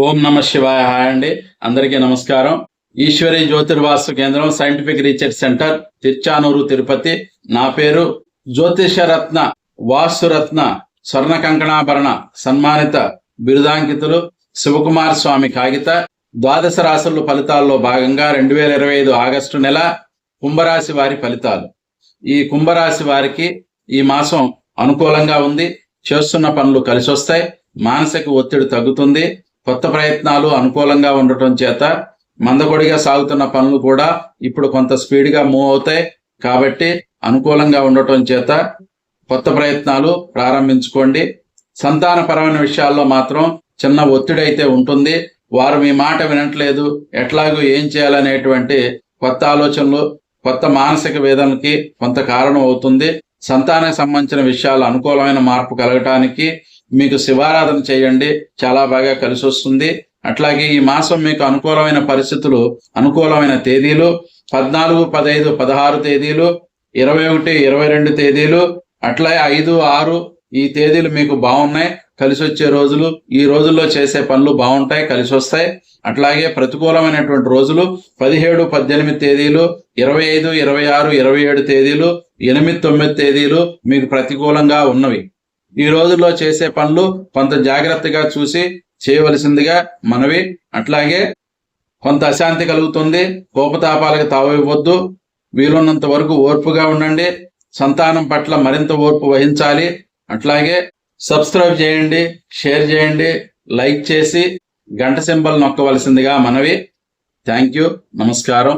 ఓం నమ శివాయ. హాయ్ అండి, అందరికీ నమస్కారం. ఈశ్వరి జ్యోతిర్వాస్తు కేంద్రం scientific research centre, Tiruchanur, Tirupati. నా పేరు జ్యోతిషరత్న వాస్తురత్న స్వర్ణ కంకణాభరణ సన్మానిత బిరుదాంకితులు శివకుమార్ స్వామి కాగిత. ద్వాదశ రాశుల ఫలితాల్లో భాగంగా 2025 ఆగస్టు నెల కుంభరాశి వారి ఫలితాలు. ఈ కుంభరాశి వారికి ఈ మాసం అనుకూలంగా ఉంది. చేస్తున్న పనులు కలిసి వస్తాయి. మానసిక ఒత్తిడి తగ్గుతుంది. కొత్త ప్రయత్నాలు అనుకూలంగా ఉండటం చేత మందకొడిగా సాగుతున్న పనులు కూడా ఇప్పుడు కొంత స్పీడ్గా మూవ్ అవుతాయి. కాబట్టి అనుకూలంగా ఉండటం చేత కొత్త ప్రయత్నాలు ప్రారంభించుకోండి. సంతానపరమైన విషయాల్లో మాత్రం చిన్న ఒత్తిడి అయితే ఉంటుంది. వారు మీ మాట వినట్లేదు, ఎట్లాగూ ఏం చేయాలనేటువంటి కొత్త ఆలోచనలు, కొత్త మానసిక వేదనకి కొంత కారణం అవుతుంది. సంతానానికి సంబంధించిన విషయాలు అనుకూలమైన మార్పు కలగటానికి మీకు శివారాధన చేయండి, చాలా బాగా కలిసి వస్తుంది. అట్లాగే ఈ మాసం మీకు అనుకూలమైన పరిస్థితులు, అనుకూలమైన తేదీలు 14, 15, 16 తేదీలు, 21, 22 తేదీలు, అట్లాగే 5, 6 ఈ తేదీలు మీకు బాగున్నాయి, కలిసి వచ్చే రోజులు. ఈ రోజుల్లో చేసే పనులు బాగుంటాయి, కలిసి వస్తాయి. అట్లాగే ప్రతికూలమైనటువంటి రోజులు 17, 18 తేదీలు, 25, 26, 27 తేదీలు, 8, 9 తేదీలు మీకు ప్రతికూలంగా ఉన్నవి. ఈ రోజుల్లో చేసే పనులు కొంత జాగ్రత్తగా చూసి చేయవలసిందిగా మనవి. అట్లాగే కొంత అశాంతి కలుగుతుంది. కోపతాపాలకు తావివ్వద్దు. వీలున్నంత వరకు ఓర్పుగా ఉండండి. సంతానం పట్ల మరింత ఓర్పు వహించాలి. అట్లాగే సబ్స్క్రైబ్ చేయండి, షేర్ చేయండి, లైక్ చేసి గంట సింబల్ నొక్కవలసిందిగా మనవి. Thank you. నమస్కారం.